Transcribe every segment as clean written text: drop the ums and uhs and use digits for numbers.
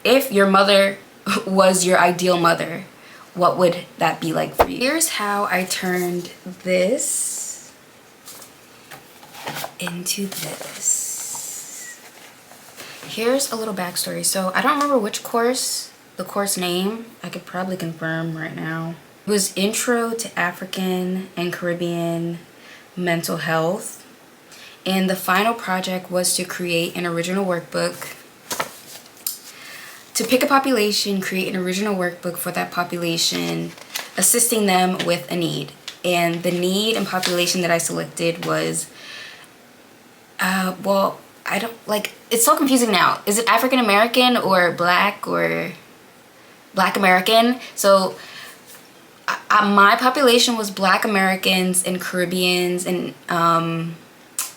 if your mother was your ideal mother, what would that be like for you? Here's how I turned this into this. Here's a little backstory. So I don't remember which course, the course name. I could probably confirm right now. It was Intro to African and Caribbean Mental Health. And the final project was to create an original workbook. To pick a population, create an original workbook for that population, assisting them with a need. And the need and population that I selected was, well, I don't, like, it's so confusing now. Is it African American or Black American? So my population was Black Americans and Caribbeans and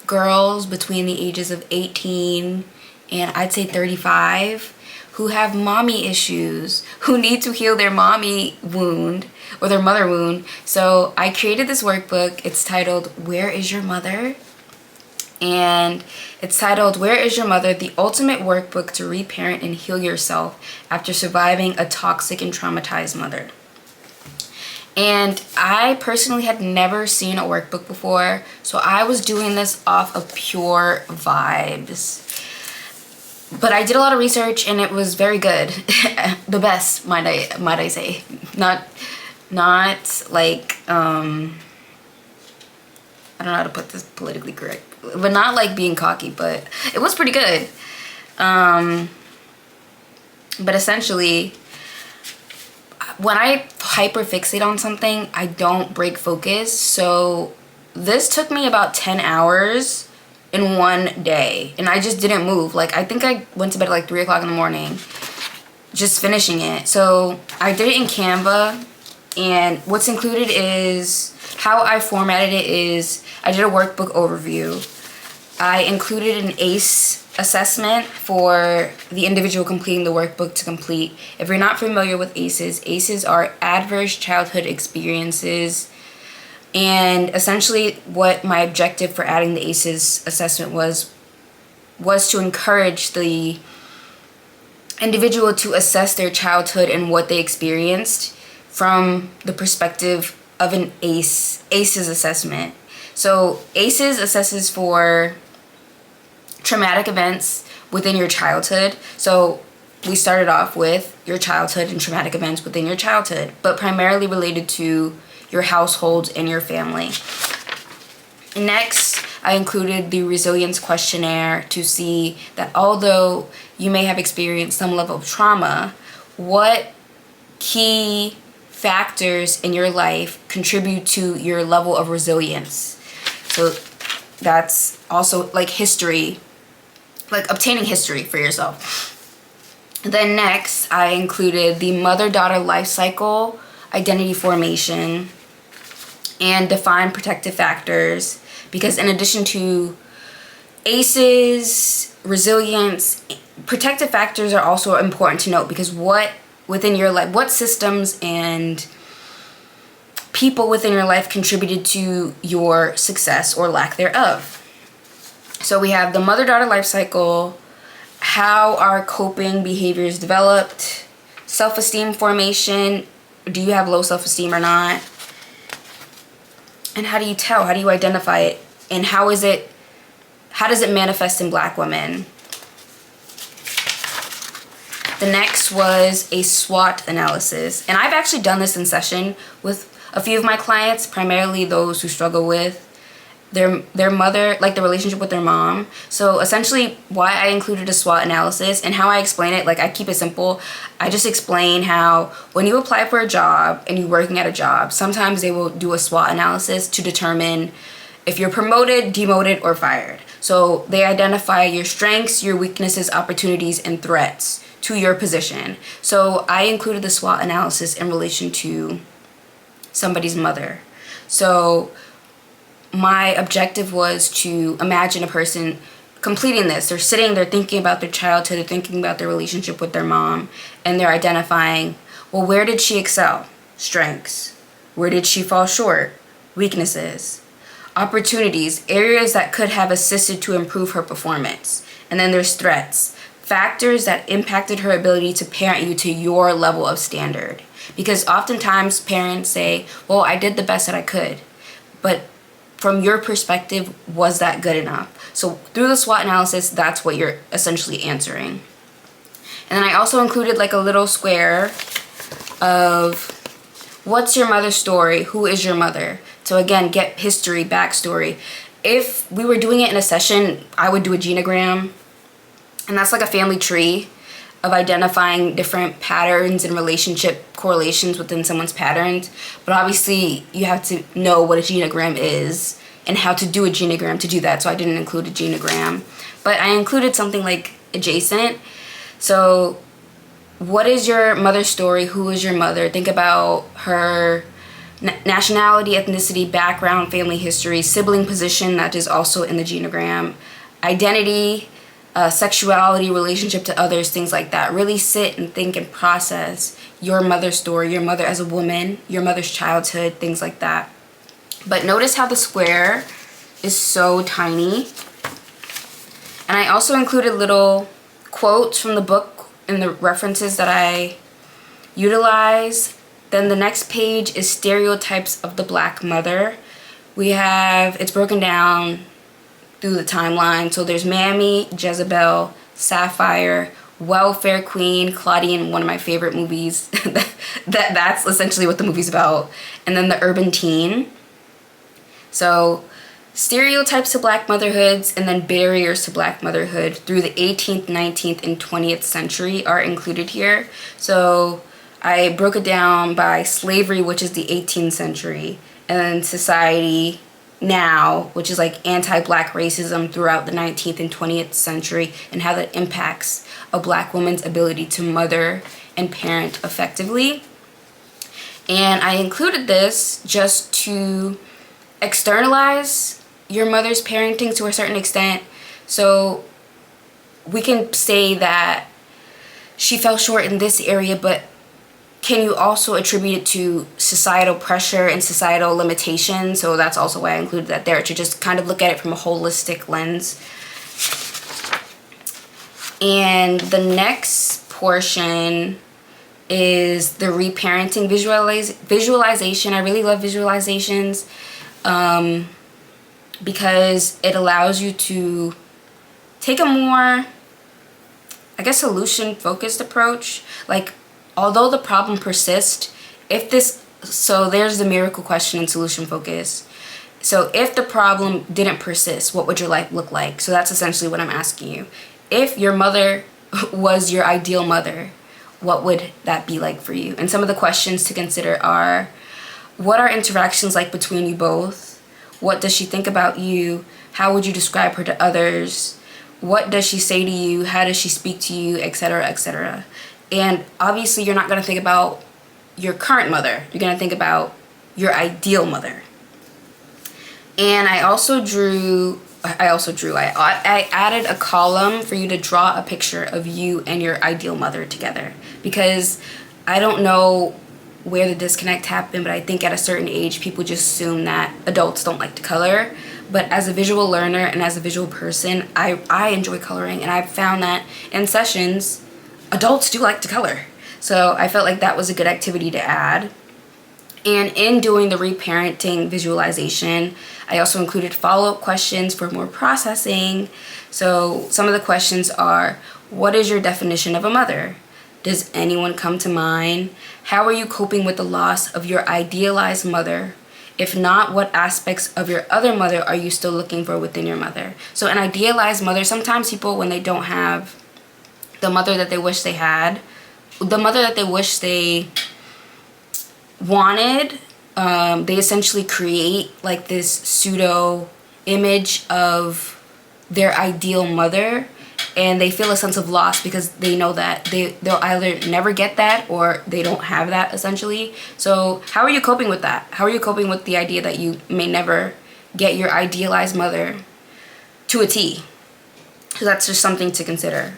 girls between the ages of 18 and I'd say 35 who have mommy issues, who need to heal their mommy wound or their mother wound. So I created this workbook. It's titled Where is Your Mother? And it's titled Where is Your Mother? The Ultimate Workbook to Reparent and Heal Yourself After Surviving a Toxic and Traumatized Mother. And I personally had never seen a workbook before, so I was doing this off of pure vibes. But I did a lot of research and it was very good. The best, might I say. Not like I don't know how to put this politically correct, but not like being cocky, but it was pretty good. But essentially, when I hyperfixate on something, I don't break focus. So this took me about 10 hours in one day, and I just didn't move. Like, I think I went to bed at like 3 o'clock in the morning just finishing it. So I did it in Canva, and what's included is how I formatted it is I did a workbook overview. I included an ACE assessment for the individual completing the workbook to complete. If you're not familiar with ACEs, ACEs are adverse childhood experiences. And essentially what my objective for adding the ACEs assessment was to encourage the individual to assess their childhood and what they experienced from the perspective of an ACEs assessment. So ACEs assesses for traumatic events within your childhood. So we started off with your childhood and traumatic events within your childhood, but primarily related to your household and your family. Next, I included the resilience questionnaire to see that although you may have experienced some level of trauma, what key factors in your life contribute to your level of resilience. So that's also like history, like obtaining history for yourself. Then next, I included the mother-daughter life cycle, identity formation, and define protective factors, because in addition to ACEs, resilience, protective factors are also important to note, because what within your life, what systems and people within your life contributed to your success or lack thereof. So we have the mother-daughter life cycle, how our coping behaviors developed, self-esteem formation, do you have low self-esteem or not? And how do you tell? How do you identify it? And how does it manifest in Black women? The next was a SWOT analysis. And I've actually done this in session with a few of my clients, primarily those who struggle with their mother, like the relationship with their mom. So essentially why I included a SWOT analysis and how I explain it, like I keep it simple. I just explain how when you apply for a job and you're working at a job, sometimes they will do a SWOT analysis to determine if you're promoted, demoted, or fired. So they identify your strengths, your weaknesses, opportunities, and threats to your position. So I included the SWOT analysis in relation to somebody's mother. So my objective was to imagine a person completing this. They're sitting, they're thinking about their childhood, they're thinking about their relationship with their mom, and they're identifying, well, where did she excel? Strengths. Where did she fall short? Weaknesses. Opportunities, areas that could have assisted to improve her performance. And then there's threats, factors that impacted her ability to parent you to your level of standard. Because oftentimes parents say, well, I did the best that I could. But from your perspective, was that good enough? So through the SWOT analysis, that's what you're essentially answering. And then I also included like a little square of what's your mother's story? Who is your mother? So again, get history, backstory. If we were doing it in a session, I would do a genogram. And that's like a family tree of identifying different patterns and relationship correlations within someone's patterns. But obviously, you have to know what a genogram is and how to do a genogram to do that. So I didn't include a genogram. But I included something like adjacent. So what is your mother's story? Who is your mother? Think about her nationality, ethnicity, background, family history, sibling position, that is also in the genogram, identity, sexuality, relationship to others, things like that. Really sit and think and process your mother's story, your mother as a woman, your mother's childhood, things like that. But notice how the square is so tiny. And I also included little quotes from the book and the references that I utilize. Then the next page is stereotypes of the Black mother. It's broken down through the timeline. So there's Mammy, Jezebel, Sapphire, Welfare Queen, Claudian, one of my favorite movies. That's essentially what the movie's about. And then the urban teen. So stereotypes of Black motherhoods and then barriers to Black motherhood through the 18th, 19th, and 20th century are included here. So I broke it down by slavery, which is the 18th century, and then society now, which is like anti-Black racism throughout the 19th and 20th century, and how that impacts a Black woman's ability to mother and parent effectively. And I included this just to externalize your mother's parenting to a certain extent. So we can say that she fell short in this area, but can you also attribute it to societal pressure and societal limitations? So that's also why I included that there, to just kind of look at it from a holistic lens. And the next portion is the reparenting visualization. I really love visualizations because it allows you to take a more, I guess, solution-focused approach. Like, although the problem persists, so there's the miracle question and solution focus. So if the problem didn't persist, what would your life look like? So that's essentially what I'm asking you. If your mother was your ideal mother, what would that be like for you? And some of the questions to consider are, what are interactions like between you both? What does she think about you? How would you describe her to others? What does she say to you? How does she speak to you? Etc., etc. And obviously, you're not going to think about your current mother. You're going to think about your ideal mother. And I added a column for you to draw a picture of you and your ideal mother together. Because I don't know where the disconnect happened, but I think at a certain age, people just assume that adults don't like to color. But as a visual learner and as a visual person, I enjoy coloring. And I've found that in sessions, adults do like to color. So I felt like that was a good activity to add. And in doing the reparenting visualization, I also included follow-up questions for more processing. So some of the questions are, what is your definition of a mother? Does anyone come to mind? How are you coping with the loss of your idealized mother? If not, what aspects of your other mother are you still looking for within your mother? So an idealized mother, sometimes people, when they don't have the mother that they wish they had, the mother that they wish they wanted, they essentially create like this pseudo image of their ideal mother, and they feel a sense of loss because they know that they'll either never get that or they don't have that, essentially. So how are you coping with that? How are you coping with the idea that you may never get your idealized mother to a T? So that's just something to consider,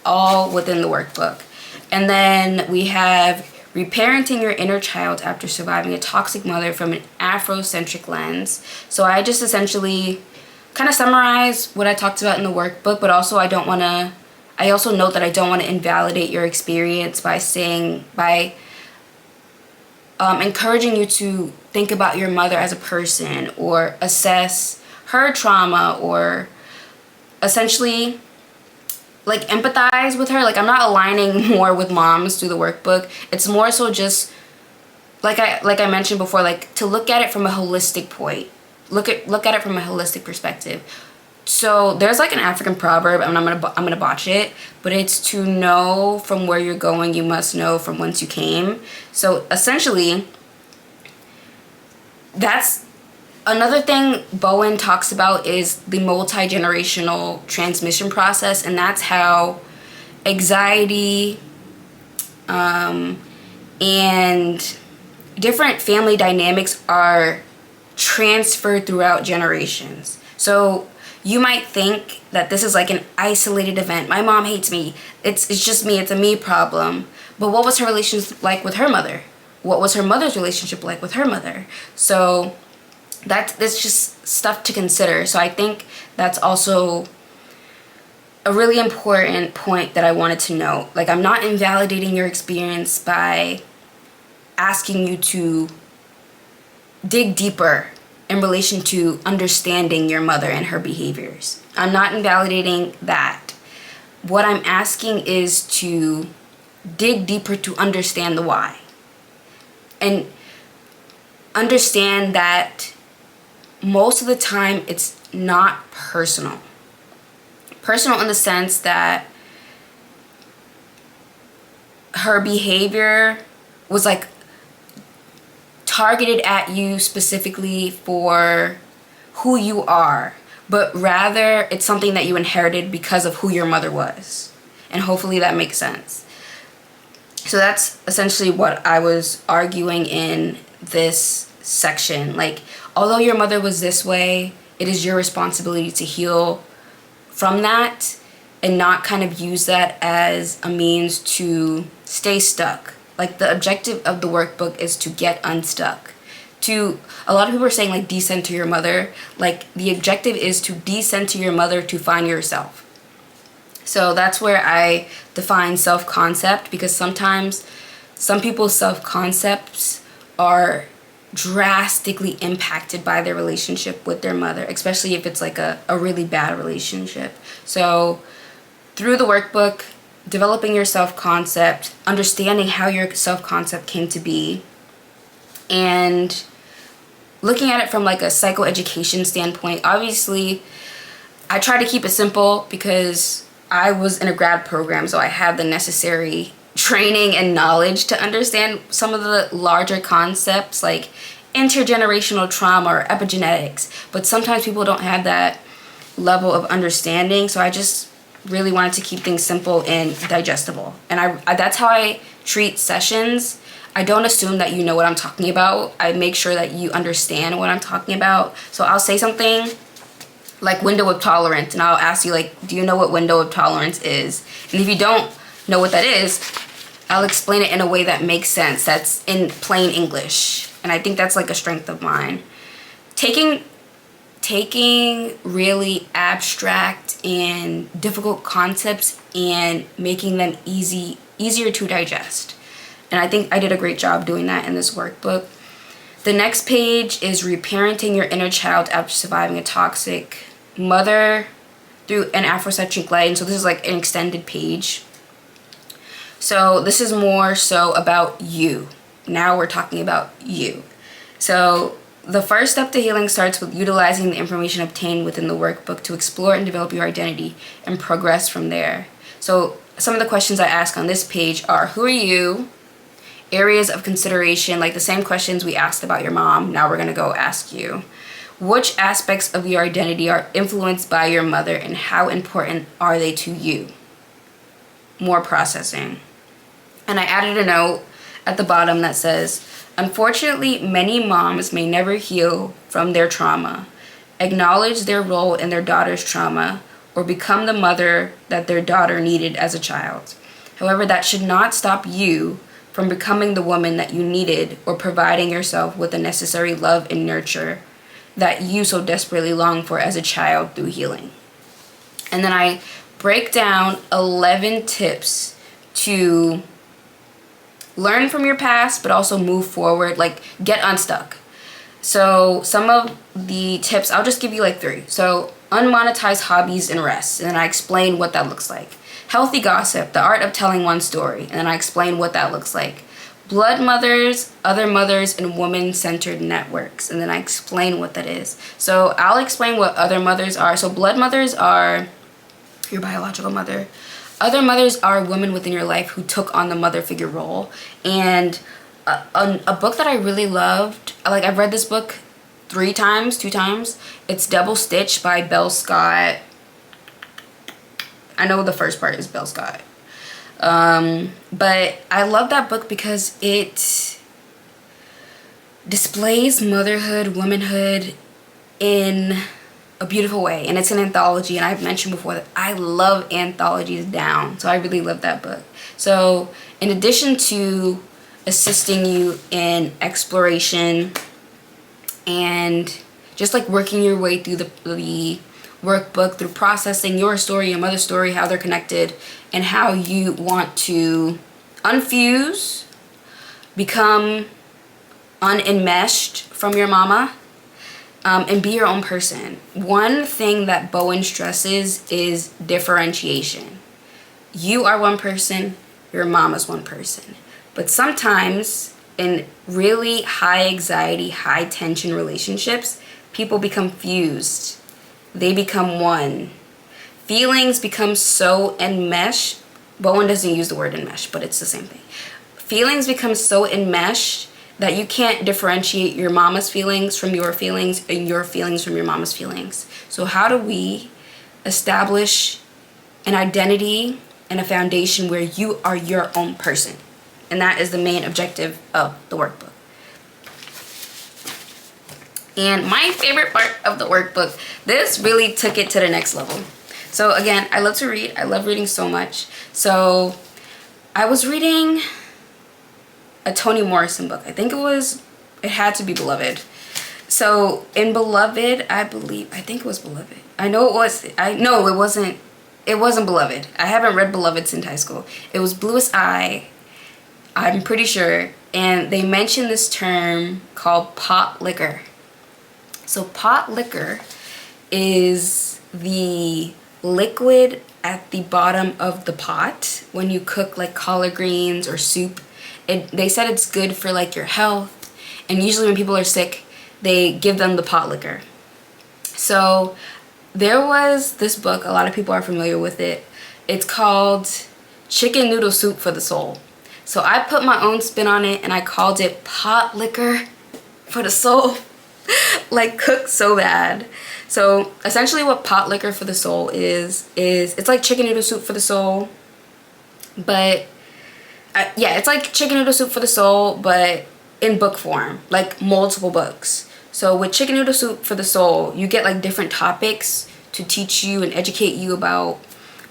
all within the workbook. And then we have reparenting your inner child after surviving a toxic mother from an Afrocentric lens. So I just essentially kind of summarize what I talked about in the workbook, but also I I also note that I don't want to invalidate your experience by encouraging you to think about your mother as a person, or assess her trauma, or essentially like empathize with her. Like, I'm not aligning more with moms through the workbook. It's more so just like I mentioned before, like, to look at it from a holistic point. Look at it from a holistic perspective. So there's like an African proverb, and I'm gonna botch it, but it's to know from where you're going, you must know from whence you came. So essentially, that's another thing Bowen talks about, is the multi-generational transmission process, and that's how anxiety and different family dynamics are transferred throughout generations. So you might think that this is like an isolated event. My mom hates me. It's just me. It's a me problem. But what was her relationship like with her mother? What was her mother's relationship like with her mother? So that's just stuff to consider. So I think that's also a really important point that I wanted to note. Like, I'm not invalidating your experience by asking you to dig deeper in relation to understanding your mother and her behaviors. I'm not invalidating that. What I'm asking is to dig deeper to understand the why. And understand that most of the time it's not personal. Personal in the sense that her behavior was like targeted at you specifically for who you are, but rather it's something that you inherited because of who your mother was. And hopefully that makes sense. So that's essentially what I was arguing in this section. Like, although your mother was this way, it is your responsibility to heal from that and not kind of use that as a means to stay stuck. Like, the objective of the workbook is to get unstuck. A lot of people are saying, like, decenter your mother. Like, the objective is to decenter your mother to find yourself. So that's where I define self-concept, because sometimes some people's self-concepts are drastically impacted by their relationship with their mother, especially if it's like a really bad relationship. So through the workbook, developing your self-concept, understanding how your self-concept came to be, and looking at it from like a psychoeducation standpoint. Obviously, I try to keep it simple because I was in a grad program, so I have the necessary training and knowledge to understand some of the larger concepts like intergenerational trauma or epigenetics. But sometimes people don't have that level of understanding, so I just really wanted to keep things simple and digestible. And I that's how I treat sessions. I don't assume that you know what I'm talking about. I make sure that you understand what I'm talking about. So I'll say something like window of tolerance, and I'll ask you, like, do you know what window of tolerance is? And if you don't know what that is, I'll explain it in a way that makes sense, that's in plain English. And I think that's like a strength of mine. Taking really abstract and difficult concepts and making them easier to digest. And I think I did a great job doing that in this workbook. The next page is reparenting your inner child after surviving a toxic mother through an Afrocentric lens. So this is like an extended page. So this is more so about you. Now we're talking about you. So the first step to healing starts with utilizing the information obtained within the workbook to explore and develop your identity and progress from there. So some of the questions I ask on this page are, who are you? Areas of consideration, like the same questions we asked about your mom, now we're going to go ask you. Which aspects of your identity are influenced by your mother, and how important are they to you? More processing. And I added a note at the bottom that says, unfortunately, many moms may never heal from their trauma, acknowledge their role in their daughter's trauma, or become the mother that their daughter needed as a child. However, that should not stop you from becoming the woman that you needed, or providing yourself with the necessary love and nurture that you so desperately long for as a child through healing. And then I break down 11 tips to learn from your past, but also move forward, like get unstuck. So some of the tips, I'll just give you like 3. So unmonetized hobbies and rest, and then I explain what that looks like. Healthy gossip, the art of telling one story, and then I explain what that looks like. Blood mothers, other mothers, and woman-centered networks, and then I explain what that is. So I'll explain what other mothers are. So blood mothers are your biological mother. Other mothers are women within your life who took on the mother figure role. And a book that I really loved, like I've read this book 2 times. It's Double Stitch by Belle Scott. I know the first part is Belle Scott. But I love that book because it displays motherhood, womanhood in a beautiful way, and it's an anthology, and I've mentioned before that I love anthologies down, so I really love that book. So in addition to assisting you in exploration and just like working your way through the workbook, through processing your story, your mother's story, how they're connected, and how you want to unfuse, become unenmeshed from your mama, and be your own person. One thing that Bowen stresses is differentiation. You are one person, your mama's one person. But sometimes in really high anxiety, high tension relationships, people become fused. They become one. Feelings become so enmeshed. Bowen doesn't use the word enmeshed, but it's the same thing. Feelings become so enmeshed that you can't differentiate your mama's feelings from your feelings and your feelings from your mama's feelings. So how do we establish an identity and a foundation where you are your own person? And that is the main objective of the workbook. And my favorite part of the workbook, this really took it to the next level. So again, I love to read. I love reading so much. So I was reading a Toni Morrison book. I think it had to be Beloved. So in Beloved, I think it was Beloved. No, it wasn't Beloved. I haven't read Beloved since high school. It was Bluest Eye, I'm pretty sure. And they mentioned this term called pot liquor. So pot liquor is the liquid at the bottom of the pot when you cook like collard greens or soup. They said it's good for like your health, and usually when people are sick, they give them the pot liquor. So there was this book, a lot of people are familiar with it. It's called Chicken Noodle Soup for the Soul. So I put my own spin on it and I called it pot liquor for the soul. Like cooked so bad. So essentially what pot liquor for the soul is it's like chicken noodle soup for the soul, but yeah, it's like chicken noodle soup for the soul, but in book form, like multiple books. So with chicken noodle soup for the soul, you get like different topics to teach you and educate you about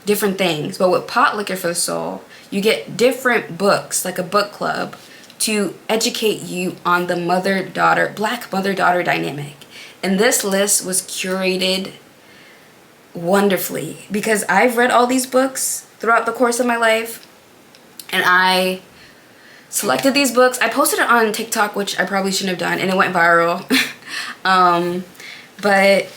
different things. But with pot liquor for the soul, you get different books, like a book club, to educate you on the black mother-daughter dynamic. And this list was curated wonderfully because I've read all these books throughout the course of my life, and I selected these books. I posted it on TikTok, which I probably shouldn't have done, and it went viral. But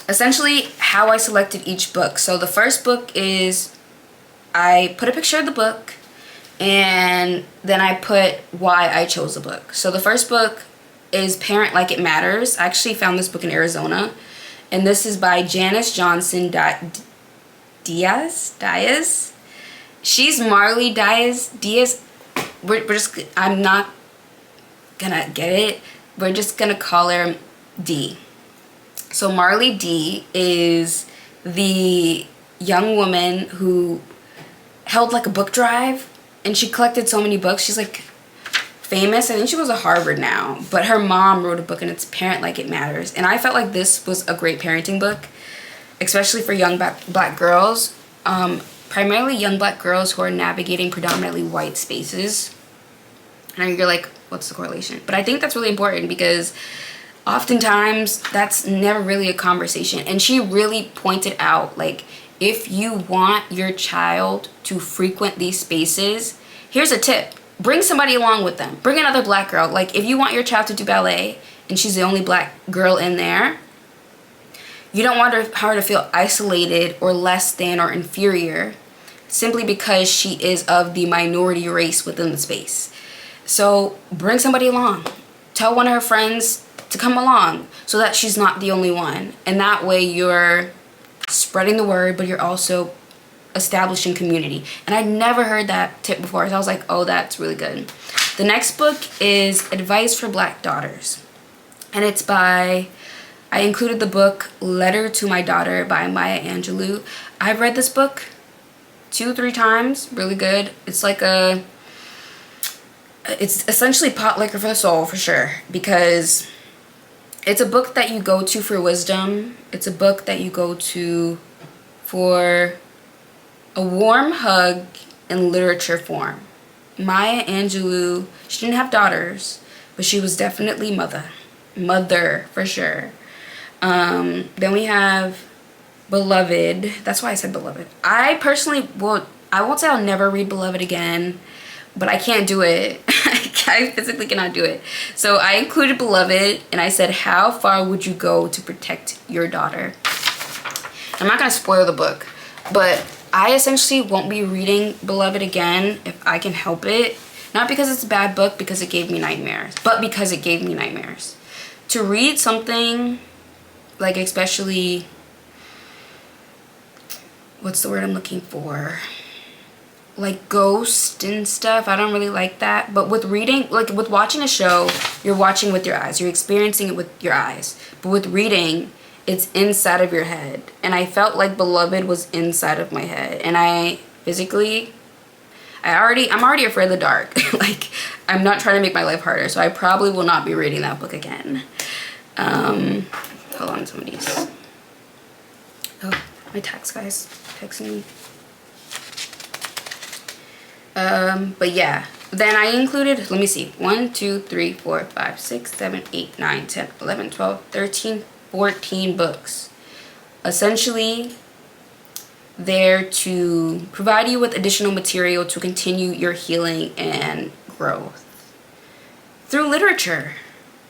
essentially how I selected each book. So the first book is, I put a picture of the book, and then I put why I chose the book. So the first book is Parent Like It Matters. I actually found this book in Arizona, and this is by Janice Johnson Diaz. She's Marley Diaz. I'm not gonna get it. We're just gonna call her D. So Marley D is the young woman who held like a book drive, and she collected so many books. She's like famous. I think she goes to Harvard now, but her mom wrote a book, and it's Parent Like It Matters. And I felt like this was a great parenting book, especially for young black girls, primarily young black girls who are navigating predominantly white spaces. And you're like, what's the correlation? But I think that's really important because oftentimes that's never really a conversation. And she really pointed out, like, if you want your child to frequent these spaces, here's a tip. Bring somebody along with them. Bring another black girl. Like, if you want your child to do ballet and she's the only black girl in there, you don't want her to feel isolated or less than or inferior simply because she is of the minority race within the space. So bring somebody along. Tell one of her friends to come along so that she's not the only one. And that way you're spreading the word, but you're also establishing community. And I'd never heard that tip before, so I was like, oh, that's really good. The next book is Advice for Black Daughters. And it's by, I included the book Letter to My Daughter by Maya Angelou. I've read this book 2-3 times. Really good. It's like it's essentially pot liquor for the soul, for sure, because it's a book that you go to for wisdom. It's a book that you go to for a warm hug in literature form. Maya Angelou, she didn't have daughters, but she was definitely mother for sure. Then we have Beloved. That's why I said Beloved. I personally I won't say I'll never read Beloved again, but I can't do it. I physically cannot do it. So I included Beloved, and I said, how far would you go to protect your daughter? I'm not gonna spoil the book, but I essentially won't be reading Beloved again if I can help it. Not because it's a bad book, because it gave me nightmares, but because it gave me nightmares. To read something, like, especially, what's the word I'm looking for? Like ghost and stuff, I don't really like that. But with reading, like with watching a show, you're watching with your eyes. You're experiencing it with your eyes. But with reading, it's inside of your head. And I felt like Beloved was inside of my head. And I'm already afraid of the dark. Like, I'm not trying to make my life harder. So I probably will not be reading that book again. Hold on, somebody's. Oh, my tax guy's texting me. But yeah, then I included, let me see, 1, 2, 3, 4, 5, 6, 7, 8, 9, 10, 11, 12, 13, 14 books. Essentially, there to provide you with additional material to continue your healing and growth through literature.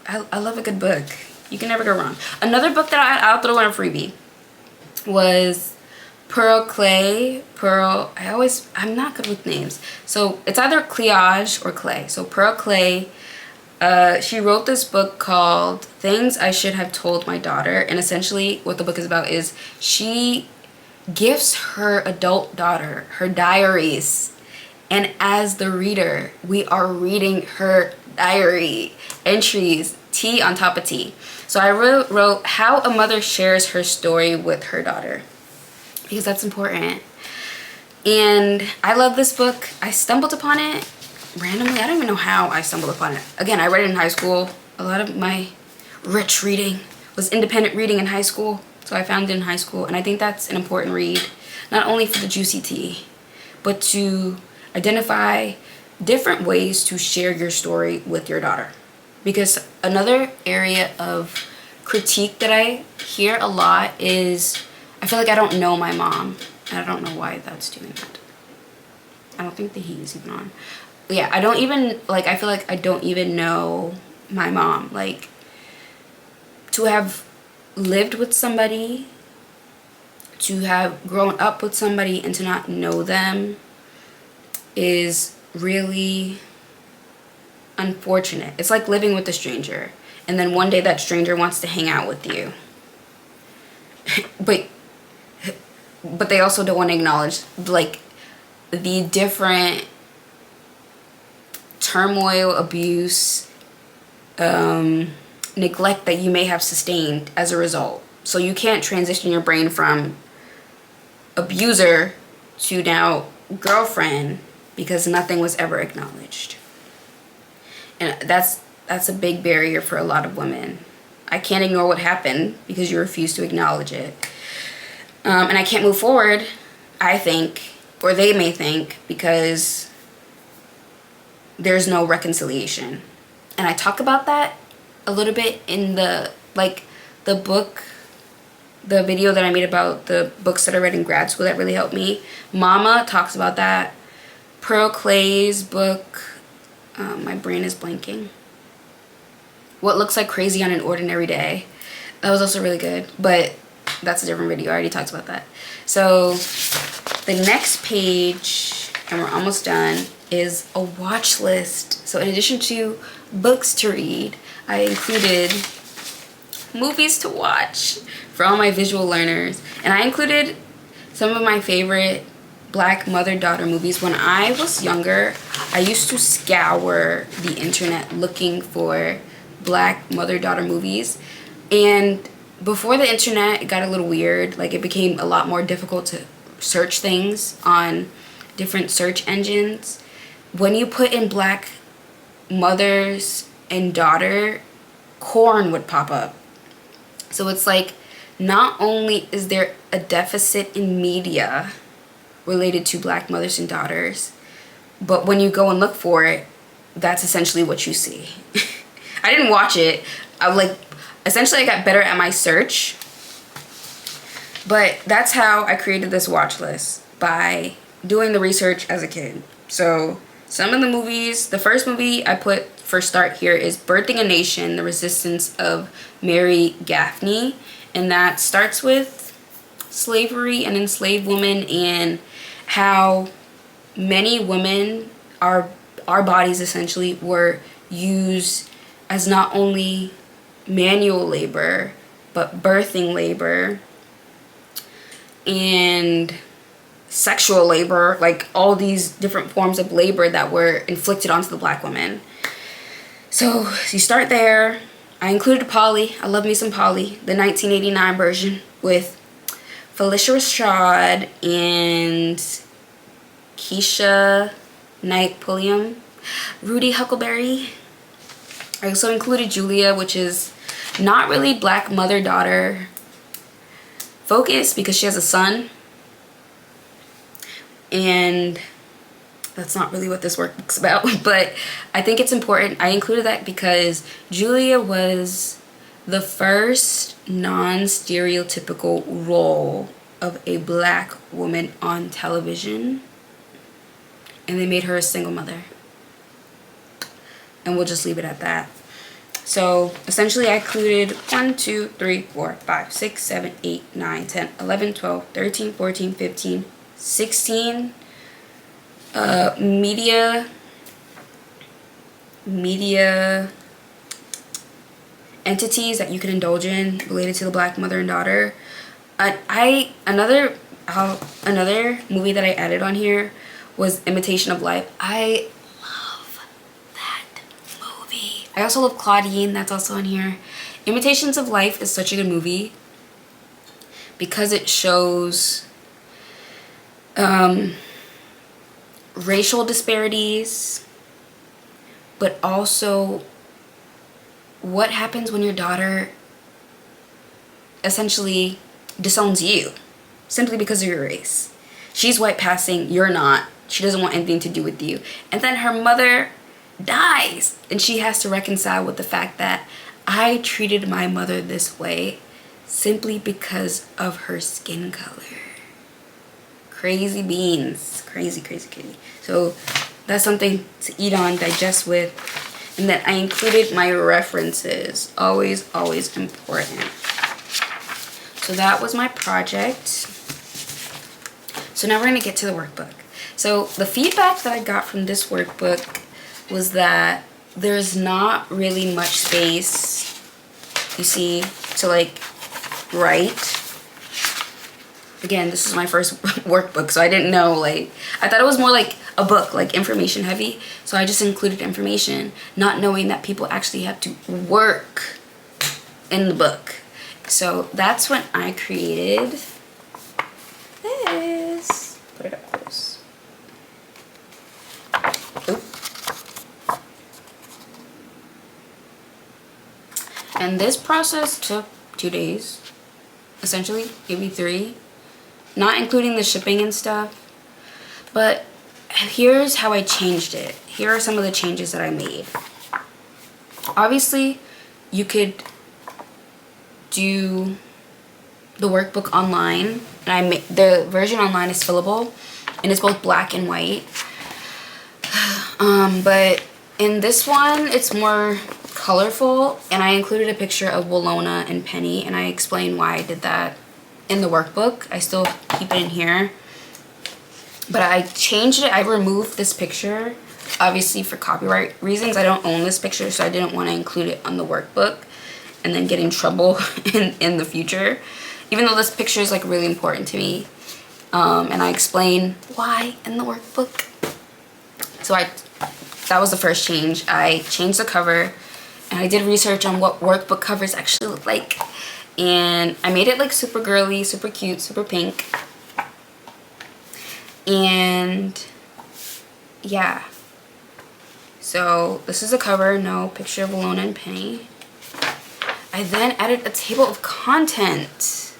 I love a good book. You can never go wrong. Another book that I'll throw in a freebie was Pearl Clay. I'm not good with names. So it's either Cleage or Clay. So Pearl Clay, she wrote this book called Things I Should Have Told My Daughter. And essentially what the book is about is she gifts her adult daughter her diaries. And as the reader, we are reading her diary entries, tea on top of tea. So I wrote how a mother shares her story with her daughter, because that's important. And I love this book. I stumbled upon it randomly. I don't even know how I stumbled upon it. Again, I read it in high school. A lot of my rich reading was independent reading in high school. So I found it in high school. And I think that's an important read, not only for the juicy tea, but to identify different ways to share your story with your daughter. Because another area of critique that I hear a lot is, I feel like I don't know my mom. And I don't know why that's doing that. I don't think the heat is even on. But yeah, I feel like I don't even know my mom. Like, to have lived with somebody, to have grown up with somebody and to not know them is really unfortunate. It's like living with a stranger, and then one day that stranger wants to hang out with you. but they also don't want to acknowledge, like, the different turmoil, abuse, neglect that you may have sustained as a result. So you can't transition your brain from abuser to now girlfriend because nothing was ever acknowledged. And that's a big barrier for a lot of women. I can't ignore what happened because you refuse to acknowledge it. And I can't move forward, I think, or they may think, because there's no reconciliation. And I talk about that a little bit in the book the video that I made about the books that I read in grad school that really helped me. Mama talks about that. Pearl Clay's book, my brain is blanking. What Looks Like Crazy on an Ordinary Day. That was also really good, but that's a different video. I already talked about that. So the next page, and we're almost done, is a watch list. So in addition to books to read, I included movies to watch for all my visual learners. And I included some of my favorite Black mother-daughter movies. When I was younger, I used to scour the internet looking for Black mother-daughter movies. And before the internet got a little weird, like it became a lot more difficult to search things on different search engines. When you put in Black mothers and daughter, corn would pop up. So it's like, not only is there a deficit in media related to Black mothers and daughters, but when you go and look for it, that's essentially what you see. I didn't watch it. Essentially I got better at my search. But that's how I created this watch list, by doing the research as a kid. So some of the movies, the first movie I put for start here is Birthing a Nation, The Resistance of Mary Gaffney. And that starts with slavery and enslaved women, and how many women, our bodies essentially were used as not only manual labor, but birthing labor and sexual labor, like all these different forms of labor that were inflicted onto the Black women. So you start there. I included Polly. I love me some Polly, the 1989 version with Felicia Rashad and Keisha Knight Pulliam, Rudy Huckleberry. I also included Julia, which is not really Black mother-daughter focus because she has a son. And that's not really what this workbook's about, but I think it's important. I included that because Julia was the first non-stereotypical role of a Black woman on television, and they made her a single mother. And we'll just leave it at that. So essentially I included 1, 2, 3, 4, 5, 6, 7, 8, 9, 10, 11, 12, 13, 14, 15, 16 media entities that you can indulge in related to the Black mother and daughter. Another movie that I added on here was Imitation of Life. I love that movie. I also love Claudine, that's also on here. Imitations of Life is such a good movie because it shows racial disparities, but also what happens when your daughter essentially disowns you simply because of your race. She's white passing, you're not. She doesn't want anything to do with you. And then her mother dies, and she has to reconcile with the fact that I treated my mother this way simply because of her skin color. Crazy beans. Crazy, crazy, crazy. So that's something to eat on, digest with. And then I included my references. Always, always important. So that was my project. So now we're going to get to the workbook. So the feedback that I got from this workbook was that there's not really much space, you see, to like write. Again, this is my first workbook, so I didn't know, like, I thought it was more like a book, like information heavy. So I just included information, not knowing that people actually have to work in the book. So that's when I created this. Put it up close. Oop. And this process took 2 days, essentially, maybe 3. Not including the shipping and stuff. But here's how I changed it. Here are some of the changes that I made. Obviously, you could do the workbook online, and the version online is fillable, and it's both black and white. But in this one, it's more colorful, and I included a picture of Willona and Penny, and I explained why I did that in the workbook. I still keep it in here, but I changed it. I removed this picture, obviously for copyright reasons. I don't own this picture, so I didn't want to include it on the workbook and then get in trouble in the future, even though this picture is like really important to me. And I explain why in the workbook. So that was the first change. I changed the cover, and I did research on what workbook covers actually look like, and I made it like super girly, super cute, super pink. And yeah, so this is the cover. No picture of Willona and Penny. I then added a table of content.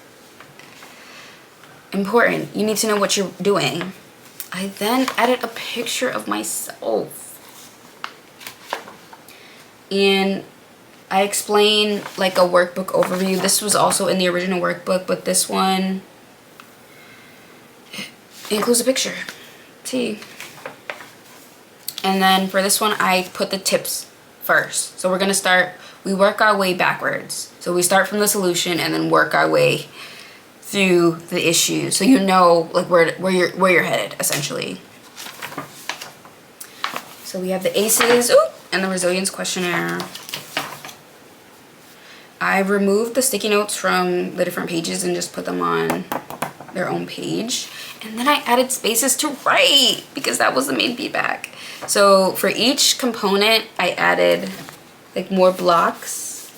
Important, you need to know what you're doing. I then added a picture of myself, and I explained like a workbook overview. This was also in the original workbook, but this one includes a picture. See? And then for this one, I put the tips first. So we're gonna start, we work our way backwards. So we start from the solution and then work our way through the issue, so you know like where you're headed essentially. So we have the ACEs and the resilience questionnaire. I removed the sticky notes from the different pages and just put them on their own page, and then I added spaces to write because that was the main feedback. So for each component, I added like more blocks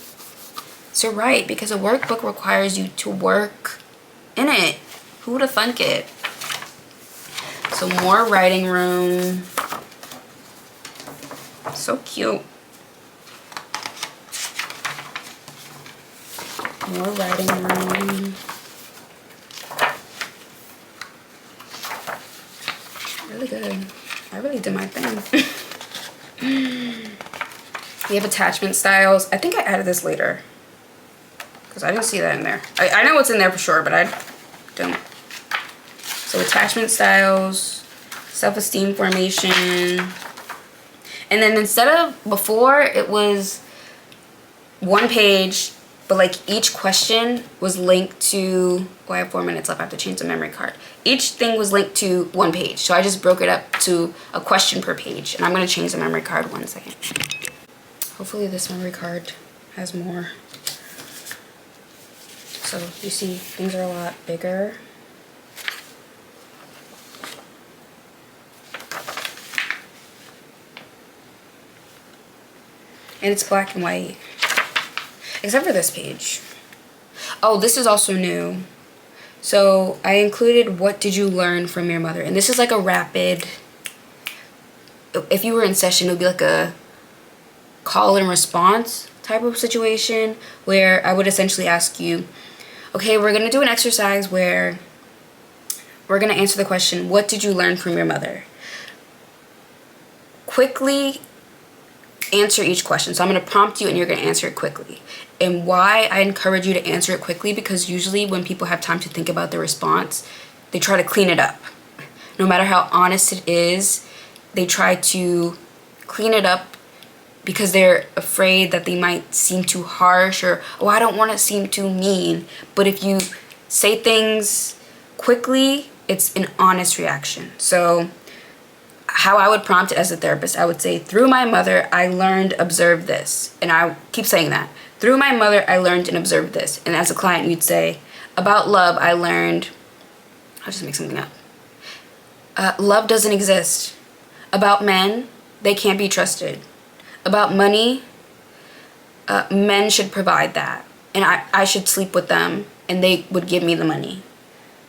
to write because a workbook requires you to work in it. Who would have thunk it? So more writing room. So cute. More writing room. Really good. I really did my thing. We have attachment styles. I think I added this later, because I didn't see that in there. I know it's in there for sure, but I don't. So attachment styles, self-esteem formation. And then instead of before, it was one page, but like each question was linked to, oh, I have 4 minutes left. I have to change the memory card. Each thing was linked to one page. So I just broke it up to a question per page. And I'm going to change the memory card 1 second. Hopefully this memory card has more. So you see things are a lot bigger. And it's black and white. Except for this page. Oh, this is also new. So I included what did you learn from your mother? And this is like a rapid, if you were in session, it would be like a call and response type of situation where I would essentially ask you, okay, we're gonna do an exercise where we're gonna answer the question, what did you learn from your mother? Quickly answer each question. So I'm gonna prompt you and you're gonna answer it quickly. And why I encourage you to answer it quickly, because usually when people have time to think about their response, they try to clean it up. No matter how honest it is, they try to clean it up because they're afraid that they might seem too harsh, or, oh, I don't want to seem too mean. But if you say things quickly, it's an honest reaction. So how I would prompt it as a therapist, I would say, through my mother, I learned, observed this. And I keep saying that. Through my mother, I learned and observed this. And as a client, you'd say, about love, I learned, I'll just make something up. Love doesn't exist. About men, they can't be trusted. About money, men should provide that. And I should sleep with them and they would give me the money.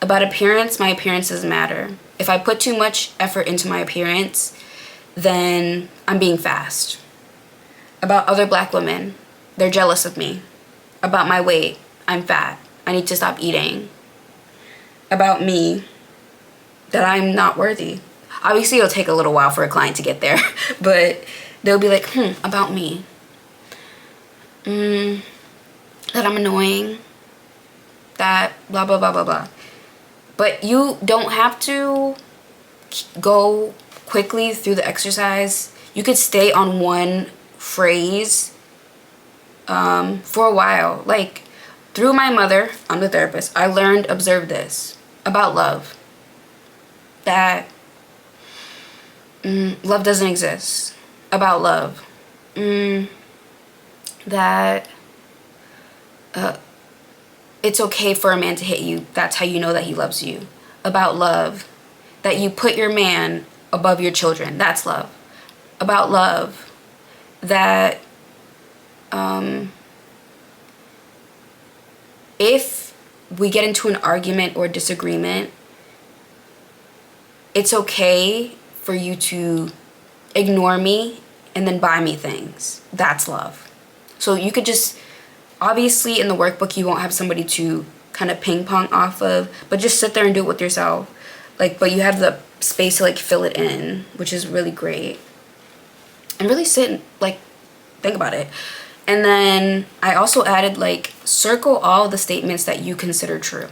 About appearance, my appearance doesn't matter. If I put too much effort into my appearance, then I'm being fast. About other black women, they're jealous of me. About my weight, I'm fat. I need to stop eating. About me, that I'm not worthy. Obviously, it'll take a little while for a client to get there, but they'll be like, about me. That I'm annoying. that blah blah blah blah blah. But you don't have to go quickly through the exercise. You could stay on one phrase for a while. Like, through my mother, I'm the therapist, I learned, observe this about love. That love doesn't exist. About love. That it's okay for a man to hit you. That's how you know that he loves you. About love. That you put your man above your children. That's love. About love. That if we get into an argument or disagreement, it's okay for you to ignore me and then buy me things. That's love. So you could just, obviously in the workbook you won't have somebody to kind of ping pong off of, but just sit there and do it with yourself. Like, but you have the space to like fill it in, which is really great. And really sit and like think about it. And then I also added like, circle all the statements that you consider true.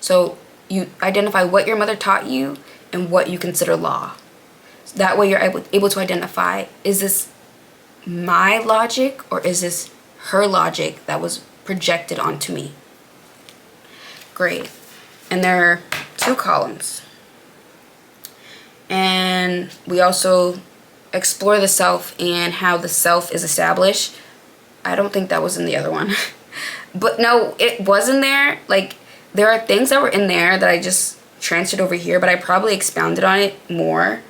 So you identify what your mother taught you and what you consider law. So that way you're able to identify, is this my logic or is this her logic that was projected onto me? Great. And there are 2 columns. And we also explore the self and how the self is established. I don't think that was in the other one. But no, it was in there. Like, there are things that were in there that I just transferred over here, but I probably expounded on it more.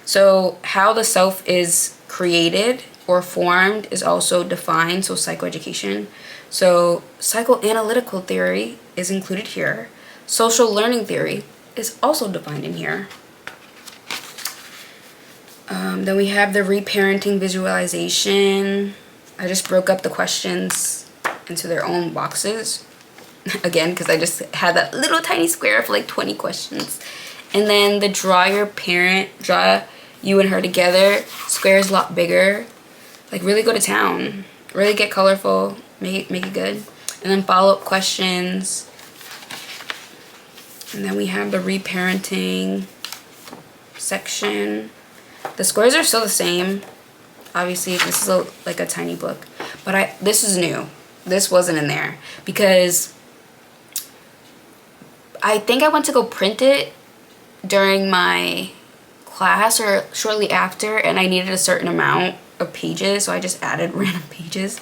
So how the self is created or formed is also defined. So psychoeducation. So psychoanalytical theory is included here. Social learning theory is also defined in here. Then we have the reparenting visualization. I just broke up the questions into their own boxes. Again, because I just had that little tiny square for like 20 questions. And then the draw your parent, draw you and her together. Square is a lot bigger. Like, really go to town. Really get colorful. Make it good. And then follow-up questions. And then we have the reparenting section. The squares are still the same. Obviously, this is like a tiny book. But this is new. This wasn't in there. Because I think I went to go print it during my class or shortly after, and I needed a certain amount of pages, so I just added random pages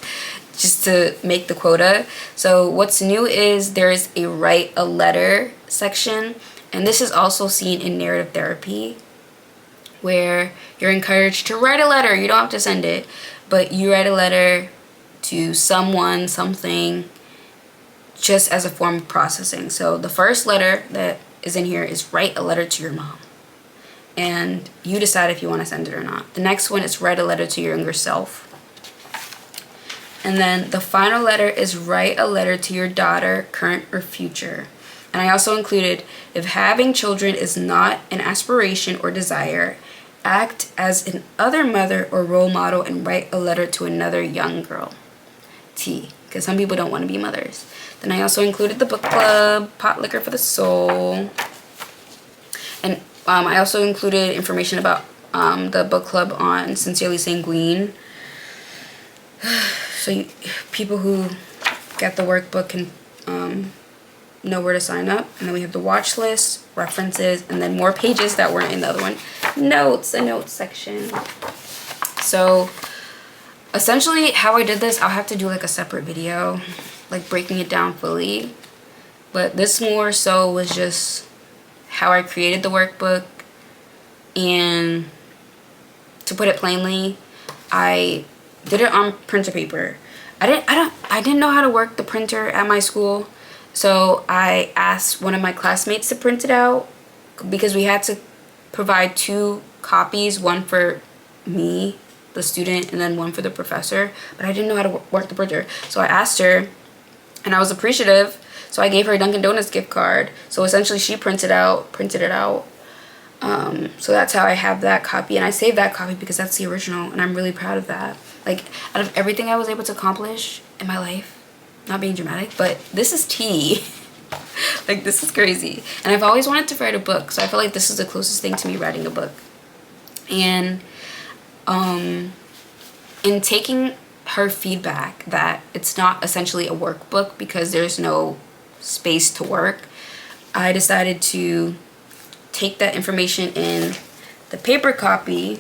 just to make the quota. So what's new is there's a write a letter section, and this is also seen in narrative therapy, where you're encouraged to write a letter. You don't have to send it, but you write a letter to someone, something, just as a form of processing. So the first letter that is in here is write a letter to your mom. And you decide if you want to send it or not. The next one is write a letter to your younger self. And then the final letter is write a letter to your daughter, current or future. And I also included, if having children is not an aspiration or desire, act as an other mother or role model and write a letter to another young girl. T, because some people don't want to be mothers. Then I also included the book club, Pot Liquor for the Soul. And I also included information about the book club on Sincerely Sanguine. So people who get the workbook can know where to sign up. And then we have the watch list, references, and then more pages that weren't in the other one. Notes, a notes section. So essentially how I did this, I'll have to do like a separate video, like breaking it down fully. But this more so was just how I created the workbook. And to put it plainly, I did it on printer paper. I didn't know how to work the printer at my school, so I asked one of my classmates to print it out, because we had to provide 2 copies, one for me, the student, and then one for the professor. But I didn't know how to work the printer, so I asked her, and I was appreciative. So I gave her a Dunkin' Donuts gift card. So essentially, she printed it out. So that's how I have that copy, and I saved that copy because that's the original, and I'm really proud of that. Like, out of everything I was able to accomplish in my life, not being dramatic, but this is tea. Like, this is crazy. And I've always wanted to write a book, so I feel like this is the closest thing to me writing a book. And in taking her feedback that it's not essentially a workbook because there's no space to work, I decided to take that information in the paper copy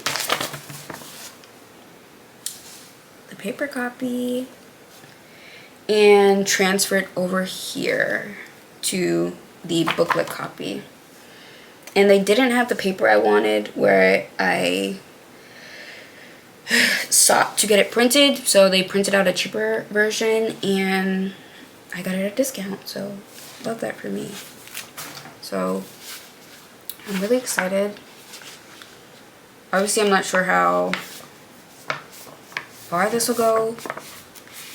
and transfer it over here to the booklet copy. And they didn't have the paper I wanted where I sought to get it printed, so they printed out a cheaper version and I got it at a discount, so love that for me. So I'm really excited. Obviously I'm not sure how far this will go.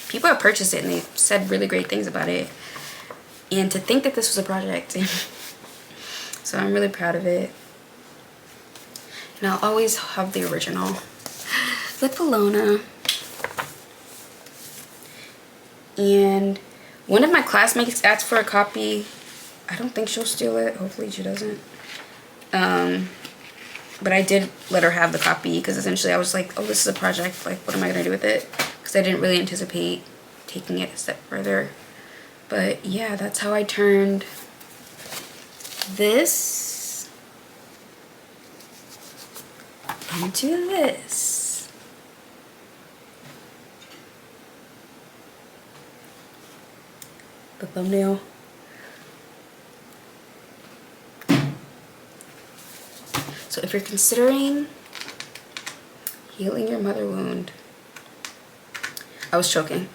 People have purchased it and they've said really great things about it, and to think that this was a project. So I'm really proud of it, and I'll always have the original with Bologna. And one of my classmates asked for a copy. I don't think she'll steal it. Hopefully she doesn't. But I did let her have the copy because essentially I was like, oh, this is a project. Like, what am I going to do with it? Because I didn't really anticipate taking it a step further. But yeah, that's how I turned this into this. The thumbnail. So if you're considering healing your mother wound, I was choking.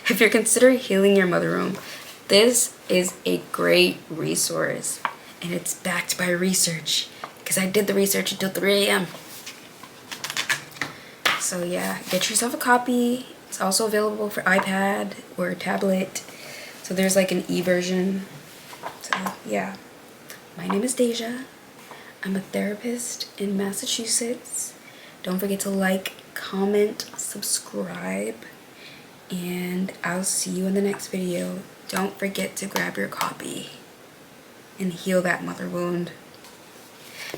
If you're considering healing your mother wound, this is a great resource, and it's backed by research because I did the research until 3 a.m. So yeah, get yourself a copy. It's also available for iPad or tablet. So there's like an e-version. So yeah, my name is Dasia. I'm a therapist in Massachusetts. Don't forget to like, comment, subscribe, and I'll see you in the next video. Don't forget to grab your copy and heal that mother wound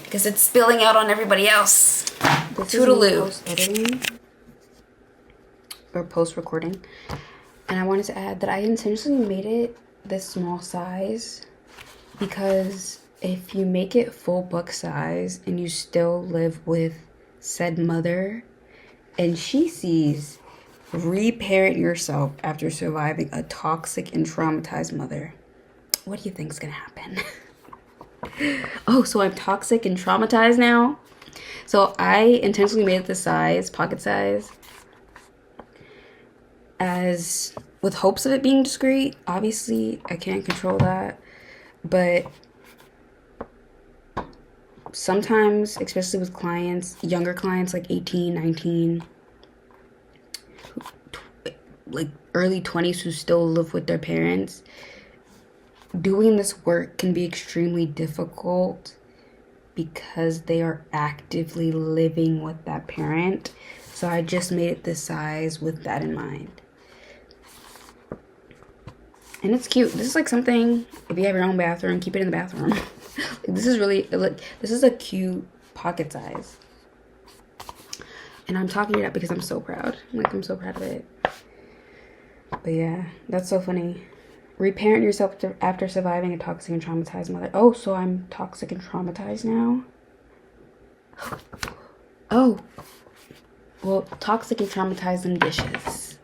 because it's spilling out on everybody else. Toodaloo. Post-editing or post-recording. And I wanted to add that I intentionally made it this small size because if you make it full book size and you still live with said mother and she sees reparent yourself after surviving a toxic and traumatized mother, what do you think is gonna happen? Oh, so I'm toxic and traumatized now? So I intentionally made it the size, pocket size, as with hopes of it being discreet. Obviously, I can't control that, but sometimes, especially with clients, younger clients like 18, 19, like early 20s who still live with their parents, doing this work can be extremely difficult because they are actively living with that parent. So I just made it this size with that in mind. And it's cute. This is like something, if you have your own bathroom, keep it in the bathroom. This is really, this is a cute pocket size. And I'm talking it up because I'm so proud. Like, I'm so proud of it. But yeah, that's so funny. Reparent yourself after surviving a toxic and traumatized mother. Oh, so I'm toxic and traumatized now? Oh. Well, toxic and traumatized in dishes.